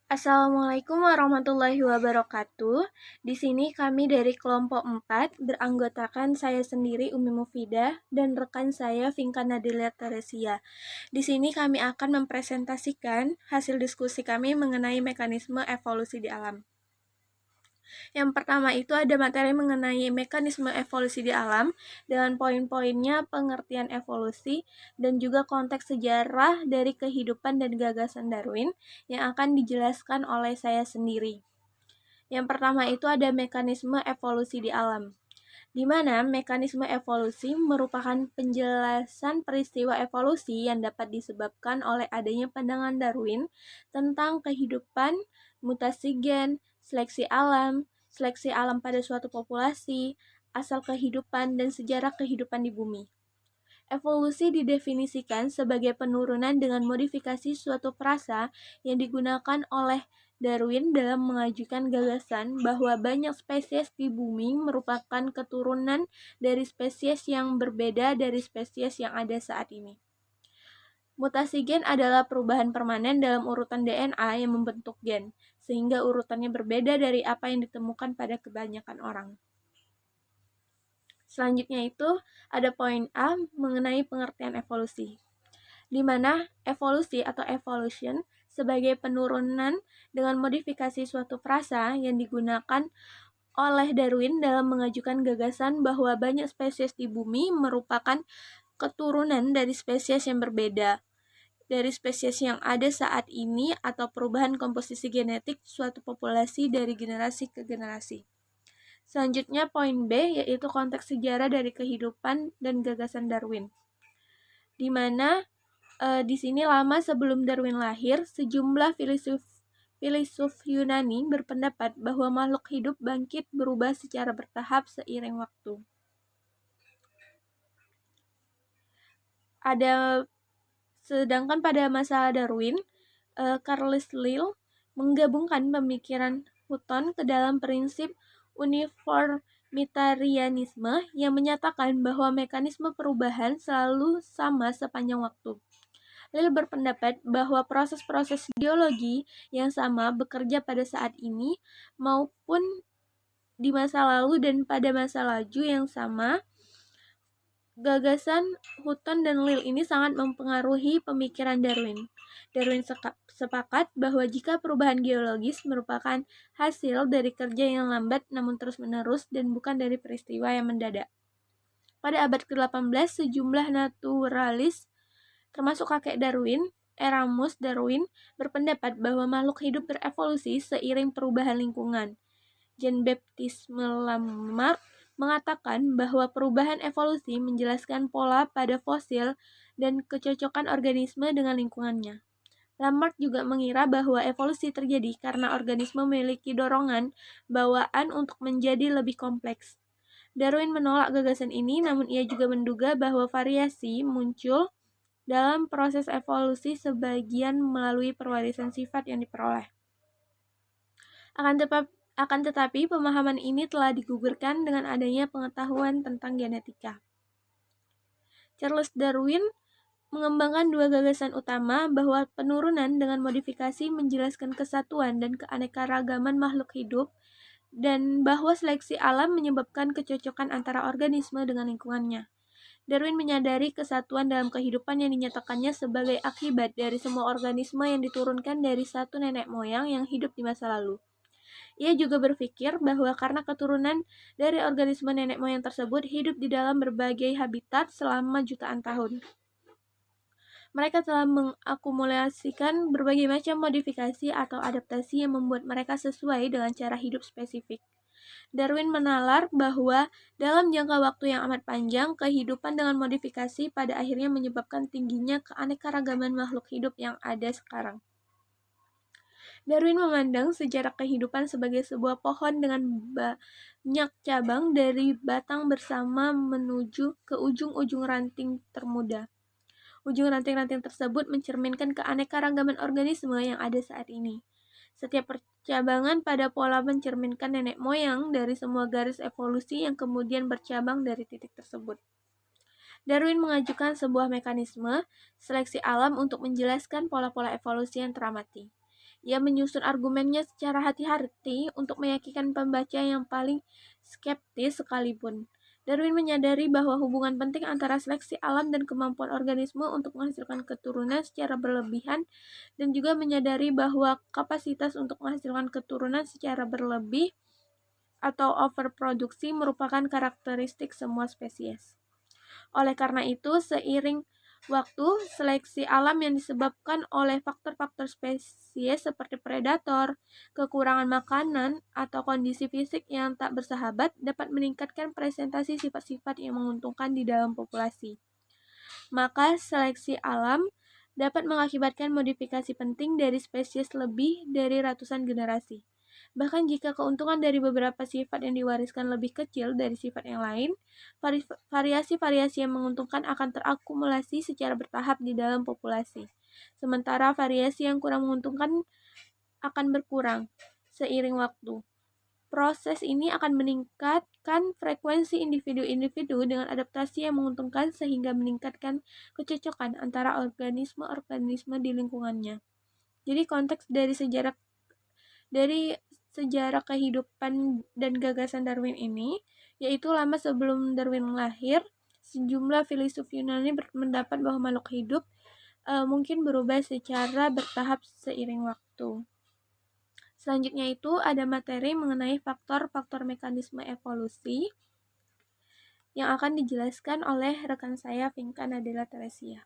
Assalamualaikum warahmatullahi wabarakatuh. Di sini kami dari kelompok 4 beranggotakan saya sendiri Umi Mufidah dan rekan saya Vinka Nadelia Teresia. Di sini kami akan mempresentasikan hasil diskusi kami mengenai mekanisme evolusi di alam. Yang pertama itu ada materi mengenai mekanisme evolusi di alam dengan poin-poinnya pengertian evolusi dan juga konteks sejarah dari kehidupan dan gagasan Darwin yang akan dijelaskan oleh saya sendiri. Yang pertama itu ada mekanisme evolusi di alam, di mana mekanisme evolusi merupakan penjelasan peristiwa evolusi yang dapat disebabkan oleh adanya pandangan Darwin tentang kehidupan, mutasi gen, seleksi alam pada suatu populasi, asal kehidupan, dan sejarah kehidupan di bumi. Evolusi didefinisikan sebagai penurunan dengan modifikasi suatu frasa yang digunakan oleh Darwin dalam mengajukan gagasan bahwa banyak spesies di bumi merupakan keturunan dari spesies yang berbeda dari spesies yang ada saat ini. Mutasi gen adalah perubahan permanen dalam urutan DNA yang membentuk gen, sehingga urutannya berbeda dari apa yang ditemukan pada kebanyakan orang. Selanjutnya itu ada poin A mengenai pengertian evolusi, di mana evolusi atau evolution sebagai penurunan dengan modifikasi suatu frasa yang digunakan oleh Darwin dalam mengajukan gagasan bahwa banyak spesies di bumi merupakan keturunan dari spesies yang berbeda dari spesies yang ada saat ini atau perubahan komposisi genetik suatu populasi dari generasi ke generasi. Selanjutnya poin B yaitu konteks sejarah dari kehidupan dan gagasan Darwin. Di mana di sini lama sebelum Darwin lahir, sejumlah filsuf Yunani berpendapat bahwa makhluk hidup bangkit berubah secara bertahap seiring waktu. Sedangkan pada masa Darwin, Carles Lyell menggabungkan pemikiran Hutton ke dalam prinsip uniformitarianisme yang menyatakan bahwa mekanisme perubahan selalu sama sepanjang waktu. Lyell berpendapat bahwa proses-proses geologi yang sama bekerja pada saat ini maupun di masa lalu dan pada masa laju yang sama. Gagasan Hutton dan Lyell ini sangat mempengaruhi pemikiran Darwin. Darwin sepakat bahwa jika perubahan geologis merupakan hasil dari kerja yang lambat namun terus-menerus dan bukan dari peristiwa yang mendadak. Pada abad ke-18, sejumlah naturalis, termasuk kakek Darwin, Erasmus Darwin, berpendapat bahwa makhluk hidup berevolusi seiring perubahan lingkungan. Jean-Baptiste Lamarck mengatakan bahwa perubahan evolusi menjelaskan pola pada fosil dan kecocokan organisme dengan lingkungannya. Lamarck juga mengira bahwa evolusi terjadi karena organisme memiliki dorongan bawaan untuk menjadi lebih kompleks. Darwin menolak gagasan ini, namun ia juga menduga bahwa variasi muncul dalam proses evolusi sebagian melalui pewarisan sifat yang diperoleh. Akan tetapi, pemahaman ini telah digugurkan dengan adanya pengetahuan tentang genetika. Charles Darwin mengembangkan dua gagasan utama bahwa penurunan dengan modifikasi menjelaskan kesatuan dan keanekaragaman makhluk hidup dan bahwa seleksi alam menyebabkan kecocokan antara organisme dengan lingkungannya. Darwin menyadari kesatuan dalam kehidupan yang dinyatakannya sebagai akibat dari semua organisme yang diturunkan dari satu nenek moyang yang hidup di masa lalu. Ia juga berpikir bahwa karena keturunan dari organisme nenek moyang tersebut hidup di dalam berbagai habitat selama jutaan tahun. Mereka telah mengakumulasikan berbagai macam modifikasi atau adaptasi yang membuat mereka sesuai dengan cara hidup spesifik. Darwin menalar bahwa dalam jangka waktu yang amat panjang, kehidupan dengan modifikasi pada akhirnya menyebabkan tingginya keanekaragaman makhluk hidup yang ada sekarang. Darwin memandang sejarah kehidupan sebagai sebuah pohon dengan banyak cabang dari batang bersama menuju ke ujung-ujung ranting termuda. Ujung ranting-ranting tersebut mencerminkan keanekaragaman organisme yang ada saat ini. Setiap percabangan pada pola mencerminkan nenek moyang dari semua garis evolusi yang kemudian bercabang dari titik tersebut. Darwin mengajukan sebuah mekanisme seleksi alam untuk menjelaskan pola-pola evolusi yang teramati. Ia menyusun argumennya secara hati-hati untuk meyakinkan pembaca yang paling skeptis sekalipun. Darwin menyadari bahwa hubungan penting antara seleksi alam dan kemampuan organisme untuk menghasilkan keturunan secara berlebihan, dan juga menyadari bahwa kapasitas untuk menghasilkan keturunan secara berlebih atau overproduksi merupakan karakteristik semua spesies. Oleh karena itu, seiring waktu, seleksi alam yang disebabkan oleh faktor-faktor spesies seperti predator, kekurangan makanan, atau kondisi fisik yang tak bersahabat dapat meningkatkan presentasi sifat-sifat yang menguntungkan di dalam populasi. Maka seleksi alam dapat mengakibatkan modifikasi penting dari spesies lebih dari ratusan generasi. Bahkan jika keuntungan dari beberapa sifat yang diwariskan lebih kecil dari sifat yang lain, variasi-variasi yang menguntungkan akan terakumulasi secara bertahap di dalam populasi. Sementara variasi yang kurang menguntungkan akan berkurang seiring waktu. Proses ini akan meningkatkan frekuensi individu-individu dengan adaptasi yang menguntungkan sehingga meningkatkan kecocokan antara organisme-organisme di lingkungannya. Jadi konteks dari sejarah kehidupan dan gagasan Darwin ini, yaitu lama sebelum Darwin lahir, sejumlah filsuf Yunani berpendapat bahwa makhluk hidup mungkin berubah secara bertahap seiring waktu. Selanjutnya itu ada materi mengenai faktor-faktor mekanisme evolusi yang akan dijelaskan oleh rekan saya Vinka Nadela Teresia.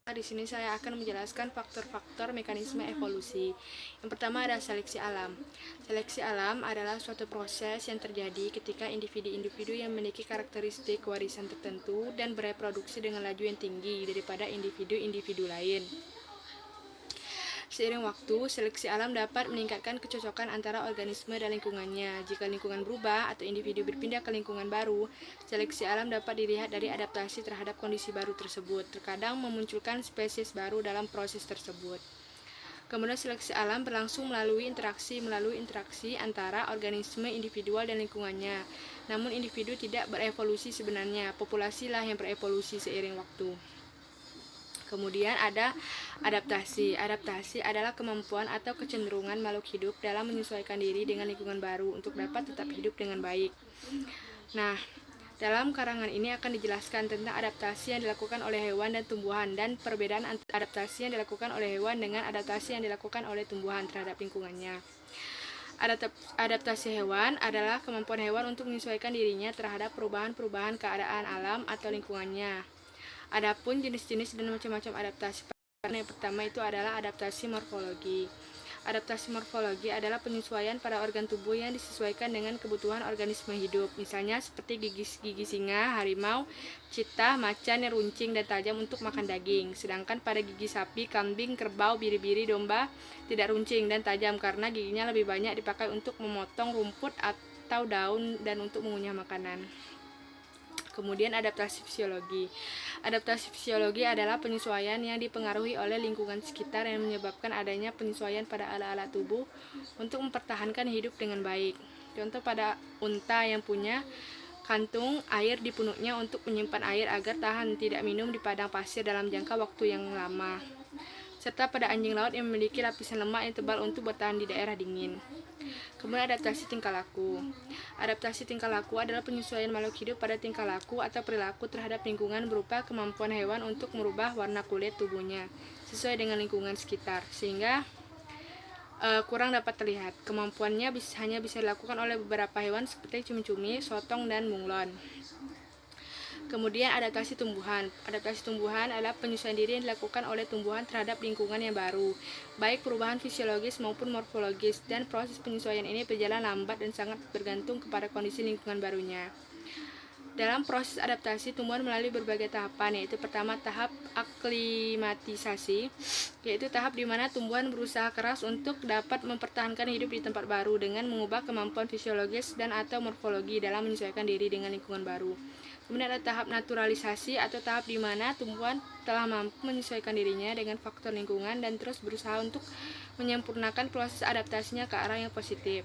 Di sini saya akan menjelaskan faktor-faktor mekanisme evolusi. Yang pertama ada seleksi alam. Seleksi alam adalah suatu proses yang terjadi ketika individu-individu yang memiliki karakteristik warisan tertentu dan bereproduksi dengan laju yang tinggi daripada individu-individu lain. Seiring waktu, seleksi alam dapat meningkatkan kecocokan antara organisme dan lingkungannya. Jika lingkungan berubah atau individu berpindah ke lingkungan baru, seleksi alam dapat dilihat dari adaptasi terhadap kondisi baru tersebut. Terkadang memunculkan spesies baru dalam proses tersebut. Kemudian seleksi alam berlangsung melalui interaksi antara organisme individual dan lingkungannya. Namun individu tidak berevolusi sebenarnya, populasilah yang berevolusi seiring waktu. Kemudian ada adaptasi. Adaptasi adalah kemampuan atau kecenderungan makhluk hidup dalam menyesuaikan diri dengan lingkungan baru untuk dapat tetap hidup dengan baik. Nah, dalam karangan ini akan dijelaskan tentang adaptasi yang dilakukan oleh hewan dan tumbuhan dan perbedaan adaptasi yang dilakukan oleh hewan dengan adaptasi yang dilakukan oleh tumbuhan terhadap lingkungannya. Adaptasi hewan adalah kemampuan hewan untuk menyesuaikan dirinya terhadap perubahan-perubahan keadaan alam atau lingkungannya. Adapun jenis-jenis dan macam-macam adaptasi, yang pertama itu adalah adaptasi morfologi. Adaptasi morfologi adalah penyesuaian pada organ tubuh yang disesuaikan dengan kebutuhan organisme hidup. Misalnya seperti gigi singa, harimau, cheetah, macan yang runcing dan tajam untuk makan daging. Sedangkan pada gigi sapi, kambing, kerbau, biri-biri, domba tidak runcing dan tajam karena giginya lebih banyak dipakai untuk memotong rumput atau daun dan untuk mengunyah makanan. Kemudian adaptasi fisiologi. Adaptasi fisiologi adalah penyesuaian yang dipengaruhi oleh lingkungan sekitar yang menyebabkan adanya penyesuaian pada alat-alat tubuh untuk mempertahankan hidup dengan baik. Contoh pada unta yang punya kantung air di punuknya untuk menyimpan air agar tahan tidak minum di padang pasir dalam jangka waktu yang lama. Serta pada anjing laut yang memiliki lapisan lemak yang tebal untuk bertahan di daerah dingin. Kemudian adaptasi tingkah laku. Adaptasi tingkah laku adalah penyesuaian makhluk hidup pada tingkah laku atau perilaku terhadap lingkungan berupa kemampuan hewan untuk merubah warna kulit tubuhnya sesuai dengan lingkungan sekitar sehingga kurang dapat terlihat. Kemampuannya hanya bisa dilakukan oleh beberapa hewan seperti cumi-cumi, sotong, dan bunglon. Kemudian adaptasi tumbuhan. Adaptasi tumbuhan adalah penyesuaian diri yang dilakukan oleh tumbuhan terhadap lingkungan yang baru, baik perubahan fisiologis maupun morfologis, dan proses penyesuaian ini berjalan lambat dan sangat bergantung kepada kondisi lingkungan barunya. Dalam proses adaptasi, tumbuhan melalui berbagai tahapan, yaitu pertama tahap aklimatisasi, yaitu tahap di mana tumbuhan berusaha keras untuk dapat mempertahankan hidup di tempat baru dengan mengubah kemampuan fisiologis dan atau morfologi dalam menyesuaikan diri dengan lingkungan baru. Kemudian ada tahap naturalisasi atau tahap di mana tumbuhan telah mampu menyesuaikan dirinya dengan faktor lingkungan dan terus berusaha untuk menyempurnakan proses adaptasinya ke arah yang positif.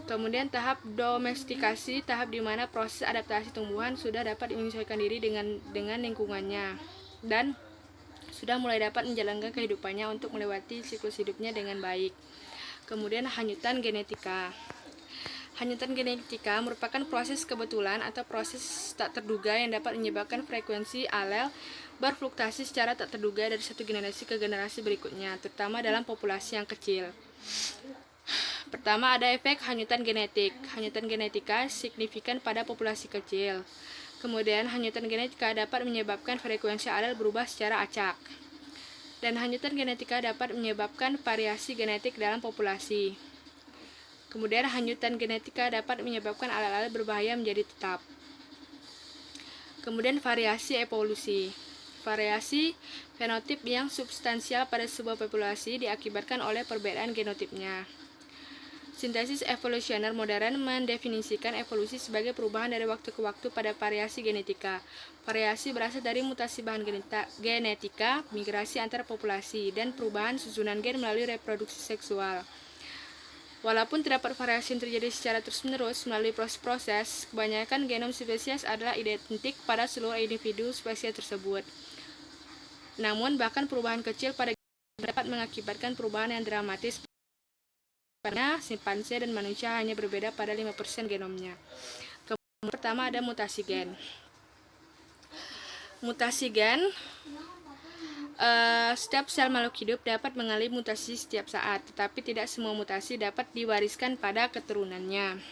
Kemudian tahap domestikasi, tahap di mana proses adaptasi tumbuhan sudah dapat menyesuaikan diri dengan lingkungannya dan sudah mulai dapat menjalankan kehidupannya untuk melewati siklus hidupnya dengan baik. Kemudian hanyutan genetika. Hanyutan genetika merupakan proses kebetulan atau proses tak terduga yang dapat menyebabkan frekuensi alel berfluktuasi secara tak terduga dari satu generasi ke generasi berikutnya, terutama dalam populasi yang kecil. Pertama, ada efek hanyutan genetik. Hanyutan genetika signifikan pada populasi kecil. Kemudian, hanyutan genetika dapat menyebabkan frekuensi alel berubah secara acak. Dan hanyutan genetika dapat menyebabkan variasi genetik dalam populasi. Kemudian, hanyutan genetika dapat menyebabkan alel-alel berbahaya menjadi tetap. Kemudian, variasi evolusi. Variasi fenotip yang substansial pada sebuah populasi diakibatkan oleh perbedaan genotipnya. Sintesis evolusioner modern mendefinisikan evolusi sebagai perubahan dari waktu ke waktu pada variasi genetika. Variasi berasal dari mutasi bahan genetika, migrasi antar populasi, dan perubahan susunan gen melalui reproduksi seksual. Walaupun terdapat variasi yang terjadi secara terus-menerus melalui proses-proses, kebanyakan genom spesies adalah identik pada seluruh individu spesies tersebut. Namun, bahkan perubahan kecil pada gen dapat mengakibatkan perubahan yang dramatis. Karena simpanse dan manusia hanya berbeda pada 5% genomnya. Kemudian pertama ada mutasi gen. Mutasi gen, setiap sel makhluk hidup dapat mengalami mutasi setiap saat, tetapi tidak semua mutasi dapat diwariskan pada keturunannya.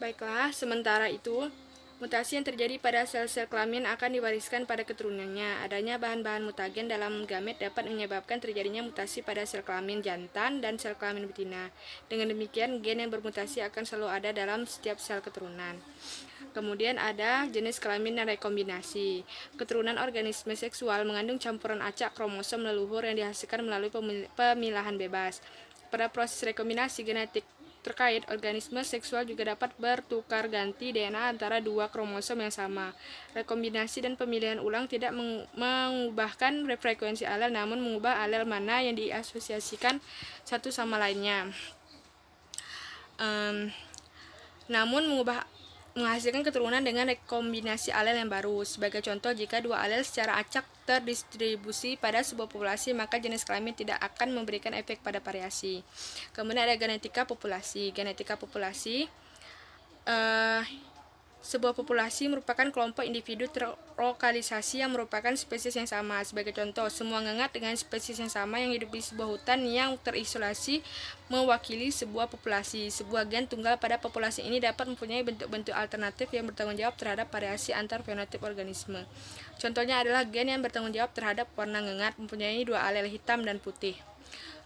Baiklah, sementara itu, mutasi yang terjadi pada sel-sel kelamin akan diwariskan pada keturunannya. Adanya bahan-bahan mutagen dalam gamet dapat menyebabkan terjadinya mutasi pada sel kelamin jantan dan sel kelamin betina. Dengan demikian, gen yang bermutasi akan selalu ada dalam setiap sel keturunan. Kemudian ada jenis kelamin dan rekombinasi. Keturunan organisme seksual mengandung campuran acak kromosom leluhur yang dihasilkan melalui pemilahan bebas. Pada proses rekombinasi genetik terkait, organisme seksual juga dapat bertukar ganti DNA antara dua kromosom yang sama. Rekombinasi dan pemilihan ulang tidak mengubahkan frekuensi alel, namun mengubah alel mana yang diasosiasikan satu sama lainnya. Namun menghasilkan keturunan dengan rekombinasi alel yang baru. Sebagai contoh, jika dua alel secara acak terdistribusi pada sebuah populasi, maka jenis kelamin tidak akan memberikan efek pada variasi. Kemudian ada genetika populasi. Genetika populasi, sebuah populasi merupakan kelompok individu terlokalisasi yang merupakan spesies yang sama. Sebagai contoh, semua ngengat dengan spesies yang sama yang hidup di sebuah hutan yang terisolasi mewakili sebuah populasi. Sebuah gen tunggal pada populasi ini dapat mempunyai bentuk-bentuk alternatif yang bertanggung jawab terhadap variasi antar fenotip organisme. Contohnya adalah gen yang bertanggung jawab terhadap warna ngengat, mempunyai dua alel hitam dan putih.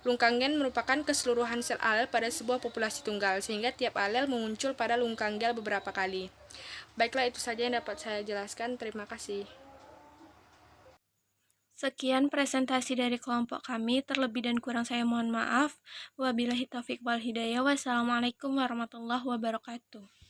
Lungkang gen merupakan keseluruhan sel alel pada sebuah populasi tunggal, sehingga tiap alel muncul pada lungkang gen beberapa kali. Baiklah, itu saja yang dapat saya jelaskan. Terima kasih. Sekian presentasi dari kelompok kami, terlebih dan kurang saya mohon maaf. Wabillahi taufiq wal hidayah. Wassalamualaikum warahmatullahi wabarakatuh.